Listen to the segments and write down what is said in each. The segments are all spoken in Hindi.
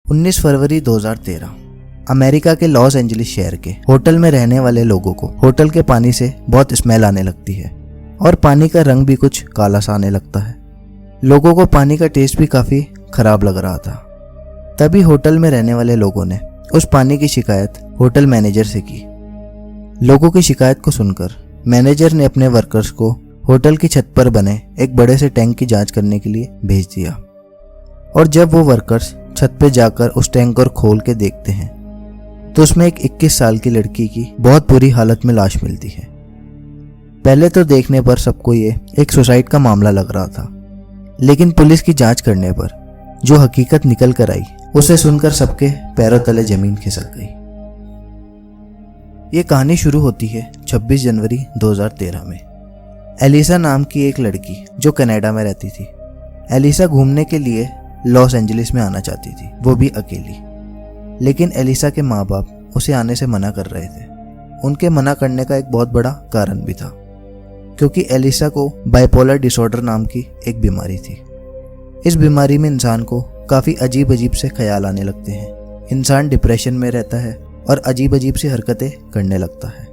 19 फरवरी 2013 अमेरिका के लॉस एंजलिस शहर के होटल में रहने वाले लोगों को होटल के पानी से बहुत स्मेल आने लगती है और पानी का रंग भी कुछ काला सा आने लगता है। लोगों को पानी का टेस्ट भी काफ़ी खराब लग रहा था। तभी होटल में रहने वाले लोगों ने उस पानी की शिकायत होटल मैनेजर से की। लोगों की शिकायत को सुनकर मैनेजर ने अपने वर्कर्स को होटल की छत पर बने एक बड़े से टैंक की जांच करने के लिए भेज दिया। और जब वो वर्कर्स छत पे जाकर उस टैंक को खोल के देखते हैं तो उसमें एक 21 साल की लड़की की बहुत बुरी हालत में लाश मिलती है। पहले तो देखने पर सबको ये एक सुसाइड का मामला लग रहा था, लेकिन पुलिस की जांच करने पर जो हकीकत निकल कर आई उसे सुनकर सबके पैरों तले जमीन खिसक गई। ये कहानी शुरू होती है 26 जनवरी 2013 में। एलिसा नाम की एक लड़की जो कनाडा में रहती थी। एलिसा घूमने के लिए लॉस एंजलिस में आना चाहती थी, वो भी अकेली। लेकिन एलिसा के माँ बाप उसे आने से मना कर रहे थे। उनके मना करने का एक बहुत बड़ा कारण भी था, क्योंकि एलिसा को बाइपोलर डिसऑर्डर नाम की एक बीमारी थी। इस बीमारी में इंसान को काफ़ी अजीब अजीब से ख्याल आने लगते हैं। इंसान डिप्रेशन में रहता है और अजीब अजीब सी हरकतें करने लगता है।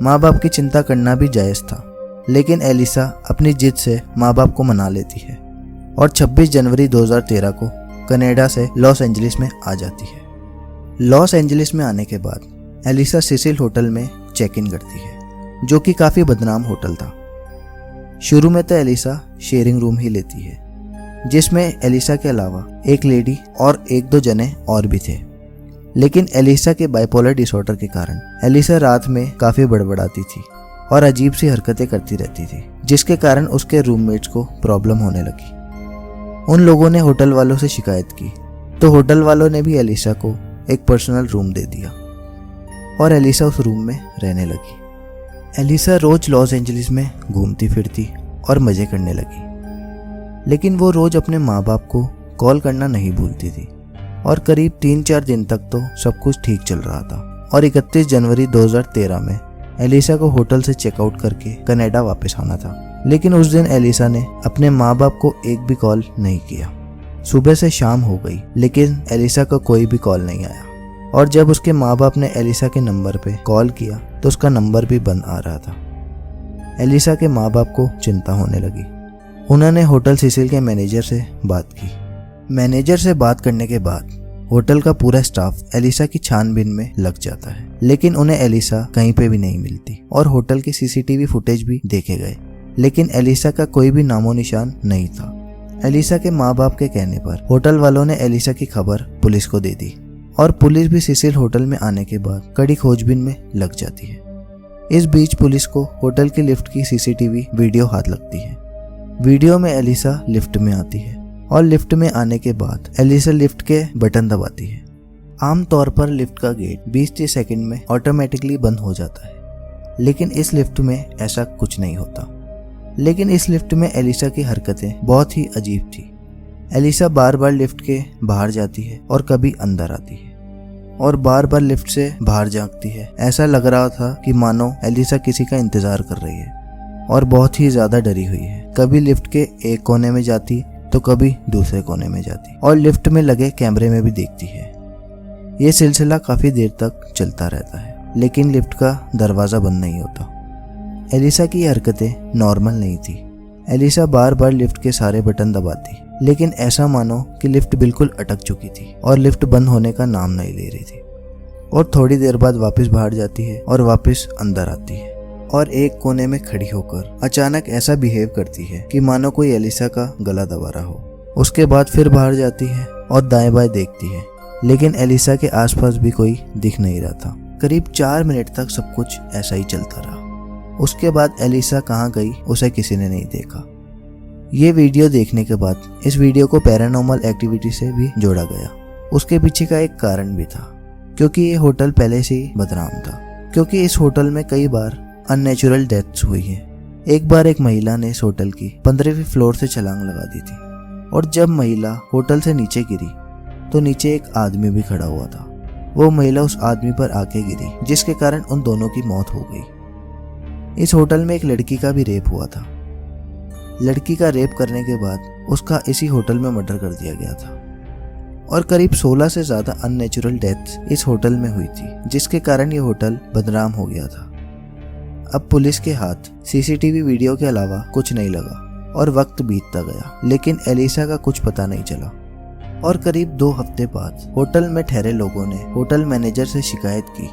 माँ बाप की चिंता करना भी जायज़ था, लेकिन एलिसा अपनी जिद से माँ बाप को मना लेती है और 26 जनवरी 2013 को कनाडा से लॉस एंजलिस में आ जाती है। लॉस एंजलिस में आने के बाद एलिसा सिसिल होटल में चेक इन करती है, जो कि काफ़ी बदनाम होटल था। शुरू में तो एलिसा शेयरिंग रूम ही लेती है, जिसमें एलिसा के अलावा एक लेडी और एक दो जने और भी थे। लेकिन एलिसा के बाइपोलर डिसऑर्डर के कारण एलिसा रात में काफ़ी बड़बड़ाती थी और अजीब सी हरकतें करती रहती थी, जिसके कारण उसके रूममेट्स को प्रॉब्लम होने लगी। उन लोगों ने होटल वालों से शिकायत की तो होटल वालों ने भी एलिसा को एक पर्सनल रूम दे दिया और एलिसा उस रूम में रहने लगी। एलिसा रोज लॉस एंजलिस में घूमती फिरती और मज़े करने लगी, लेकिन वो रोज अपने माँ बाप को कॉल करना नहीं भूलती थी और करीब 3-4 दिन तक तो सब कुछ ठीक चल रहा था। और 31 जनवरी 2013 में एलिसा को होटल से चेकआउट करके कनाडा वापस आना था, लेकिन उस दिन एलिसा ने अपने माँ बाप को एक भी कॉल नहीं किया। सुबह से शाम हो गई, लेकिन एलिसा का कोई भी कॉल नहीं आया। और जब उसके माँ बाप ने एलिसा के नंबर पे कॉल किया तो उसका नंबर भी बंद आ रहा था। एलिसा के माँ बाप को चिंता होने लगी। उन्होंने होटल सिसिल के मैनेजर से बात की। मैनेजर से बात करने के बाद होटल का पूरा स्टाफ एलिसा की छानबीन में लग जाता है, लेकिन उन्हें एलिसा कहीं पे भी नहीं मिलती और होटल के सीसीटीवी फुटेज भी देखे गए, लेकिन एलिसा का कोई भी नामो निशान नहीं था। एलिसा के माँ बाप के कहने पर होटल वालों ने एलिसा की खबर पुलिस को दे दी और पुलिस भी सिसिल होटल में आने के बाद कड़ी खोजबीन में लग जाती है। इस बीच पुलिस को होटल की लिफ्ट की सीसीटीवी वीडियो हाथ लगती है। वीडियो में एलिसा लिफ्ट में आती है और लिफ्ट में आने के बाद एलिसा लिफ्ट के बटन दबाती है। आमतौर पर लिफ्ट का गेट 20-30 सेकंड में ऑटोमेटिकली बंद हो जाता है, लेकिन इस लिफ्ट में ऐसा कुछ नहीं होता। लेकिन इस लिफ्ट में एलिसा की हरकतें बहुत ही अजीब थी। एलिसा बार बार लिफ्ट के बाहर जाती है और कभी अंदर आती है और बार बार लिफ्ट से बाहर झांकती है। ऐसा लग रहा था कि मानो एलिसा किसी का इंतजार कर रही है और बहुत ही ज्यादा डरी हुई है। कभी लिफ्ट के एक कोने में जाती तो कभी दूसरे कोने में जाती और लिफ्ट में लगे कैमरे में भी देखती है। ये सिलसिला काफी देर तक चलता रहता है, लेकिन लिफ्ट का दरवाजा बंद नहीं होता। एलिसा की हरकतें नॉर्मल नहीं थी। एलिसा बार बार लिफ्ट के सारे बटन दबाती, लेकिन ऐसा मानो कि लिफ्ट बिल्कुल अटक चुकी थी और लिफ्ट बंद होने का नाम नहीं ले रही थी। और थोड़ी देर बाद वापस बाहर जाती है और वापस अंदर आती है और एक कोने में खड़ी होकर अचानक ऐसा बिहेव करती है कि मानो कोई एलिसा का गला दबा रहा हो। उसके बाद फिर बाहर जाती है और दाएं बाएं देखती है, लेकिन एलिसा के आसपास भी कोई दिख नहीं रहा था। करीब 4 मिनट तक सब कुछ ऐसा ही चलता रहा। उसके बाद एलिसा कहाँ गई उसे किसी ने नहीं देखा। ये वीडियो देखने के बाद इस वीडियो को पैरानॉर्मल एक्टिविटी से भी जोड़ा गया। उसके पीछे का एक कारण भी था, क्योंकि ये होटल पहले से ही बदनाम था, क्योंकि इस होटल में कई बार अननेचुरल डेथ्स हुई है। एक बार एक महिला ने इस होटल की 15वीं फ्लोर से छलांग लगा दी थी और जब महिला होटल से नीचे गिरी तो नीचे एक आदमी भी खड़ा हुआ था। वो महिला उस आदमी पर आके गिरी, जिसके कारण उन दोनों की मौत हो गई। इस होटल में एक लड़की का भी रेप हुआ था। लड़की का रेप करने के बाद उसका इसी होटल में मर्डर कर दिया गया था। और करीब 16 से ज्यादा अननेचुरल डेथ्स इस होटल में हुई थी, जिसके कारण ये होटल बदनाम हो गया था। अब पुलिस के हाथ सीसीटीवी वीडियो के अलावा कुछ नहीं लगा और वक्त बीतता गया, लेकिन एलिसा का कुछ पता नहीं चला। और करीब 2 हफ्ते बाद होटल में ठहरे लोगों ने होटल मैनेजर से शिकायत की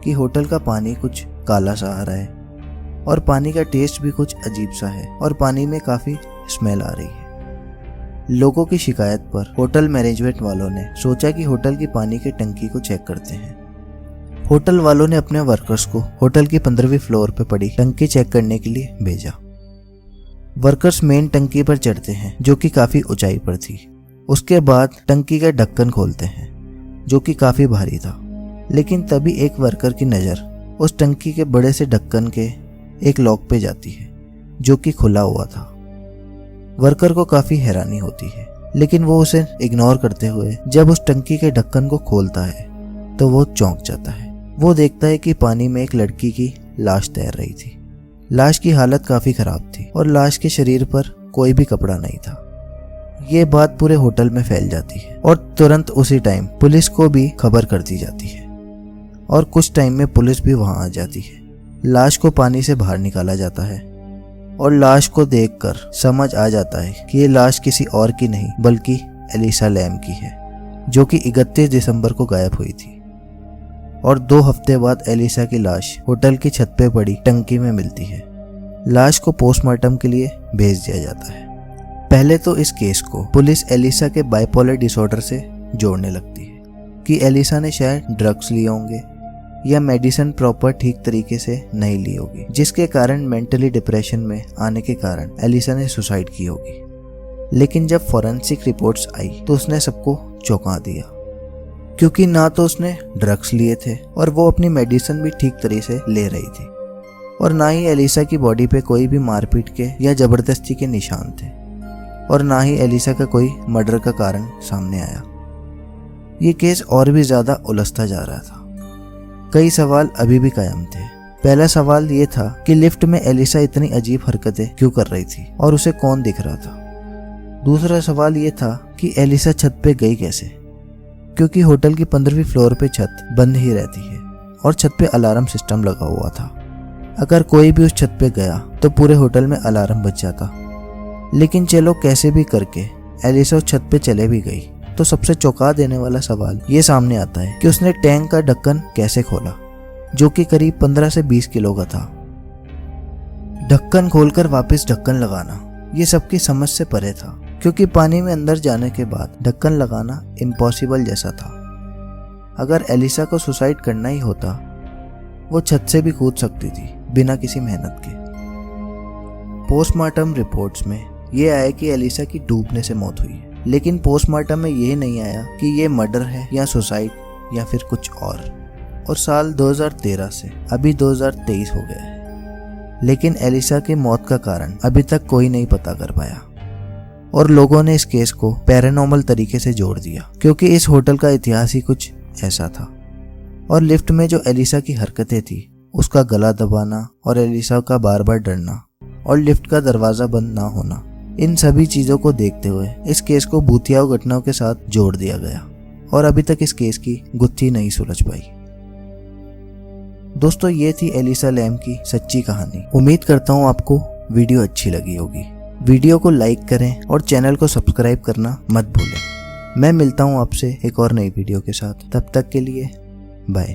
कि होटल का पानी कुछ काला सा आ रहा है और पानी का टेस्ट भी कुछ अजीब सा है और पानी में काफी स्मेल आ रही है। लोगों की शिकायत पर होटल मैनेजमेंट वालों ने सोचा कि होटल की पानी की टंकी को चेक करते हैं। होटल वालों ने अपने वर्कर्स को होटल की 15वीं फ्लोर पर पड़ी टंकी चेक करने के लिए भेजा। वर्कर्स मेन टंकी पर चढ़ते हैं जो कि काफी ऊंचाई पर थी। उसके बाद टंकी का ढक्कन खोलते हैं जो कि काफी भारी था, लेकिन तभी एक वर्कर की नज़र उस टंकी के बड़े से ढक्कन के एक लॉक पे जाती है जो कि खुला हुआ था। वर्कर को काफी हैरानी होती है, लेकिन वो उसे इग्नोर करते हुए जब उस टंकी के ढक्कन को खोलता है तो वो चौंक जाता है। वो देखता है कि पानी में एक लड़की की लाश तैर रही थी। लाश की हालत काफी खराब थी और लाश के शरीर पर कोई भी कपड़ा नहीं था। ये बात पूरे होटल में फैल जाती है और तुरंत उसी टाइम पुलिस को भी खबर कर दी जाती है और कुछ टाइम में पुलिस भी वहां आ जाती है। लाश को पानी से बाहर निकाला जाता है और लाश को देखकर समझ आ जाता है कि ये लाश किसी और की नहीं बल्कि एलिसा लैम की है, जो कि 31 दिसंबर को गायब हुई थी। और 2 हफ्ते बाद एलिसा की लाश होटल की छत पे पड़ी टंकी में मिलती है। लाश को पोस्टमार्टम के लिए भेज दिया जाता है। पहले तो इस केस को पुलिस एलिसा के बाइपोलर डिसऑर्डर से जोड़ने लगती है कि एलिसा ने शायद ड्रग्स लिए होंगे या मेडिसिन प्रॉपर ठीक तरीके से नहीं ली होगी, जिसके कारण मेंटली डिप्रेशन में आने के कारण एलिसा ने सुसाइड की होगी। लेकिन जब फॉरेंसिक रिपोर्ट्स आई तो उसने सबको चौंका दिया, क्योंकि ना तो उसने ड्रग्स लिए थे और वो अपनी मेडिसिन भी ठीक तरीके से ले रही थी, और ना ही एलिसा की बॉडी पे कोई भी मारपीट के या जबरदस्ती के निशान थे, और ना ही एलिसा का कोई मर्डर का कारण सामने आया। ये केस और भी ज्यादा उलझता जा रहा था। कई सवाल अभी भी कायम थे। पहला सवाल ये था कि लिफ्ट में एलिसा इतनी अजीब हरकतें क्यों कर रही थी और उसे कौन दिख रहा था। दूसरा सवाल ये था कि एलिसा छत पे गई कैसे, क्योंकि होटल की 15वीं फ्लोर पे छत बंद ही रहती है और छत पे अलार्म सिस्टम लगा हुआ था। अगर कोई भी उस छत पे गया तो पूरे होटल में अलार्म बज जाता। लेकिन चलो कैसे भी करके एलिसा उस छत पे चले भी गई तो सबसे चौंका देने वाला सवाल ये सामने आता है कि उसने टैंक का ढक्कन कैसे खोला, जो कि करीब 15 से 20 किलो का था। ढक्कन खोलकर वापस ढक्कन लगाना ये सबकी समझ से परे था, क्योंकि पानी में अंदर जाने के बाद ढक्कन लगाना इम्पॉसिबल जैसा था। अगर एलिसा को सुसाइड करना ही होता वो छत से भी कूद सकती थी बिना किसी मेहनत के। पोस्टमार्टम रिपोर्ट्स में ये आया कि एलिसा की डूबने से मौत हुई है, लेकिन पोस्टमार्टम में ये नहीं आया कि ये मर्डर है या सुसाइड या फिर कुछ और साल 2013 से अभी 2023 हो गया है, लेकिन एलिसा की मौत का कारण अभी तक कोई नहीं पता कर पाया। और लोगों ने इस केस को पैरानॉर्मल तरीके से जोड़ दिया, क्योंकि इस होटल का इतिहास ही कुछ ऐसा था। और लिफ्ट में जो एलिसा की हरकतें थी, उसका गला दबाना और एलिसा का बार बार डरना और लिफ्ट का दरवाजा बंद ना होना, इन सभी चीजों को देखते हुए इस केस को भूतिया घटनाओं के साथ जोड़ दिया गया और अभी तक इस केस की गुत्थी नहीं सुलझ पाई। दोस्तों, ये थी एलिसा लैम की सच्ची कहानी। उम्मीद करता हूँ आपको वीडियो अच्छी लगी होगी। वीडियो को लाइक करें और चैनल को सब्सक्राइब करना मत भूलें। मैं मिलता हूँ आपसे एक और नई वीडियो के साथ। तब तक के लिए बाय।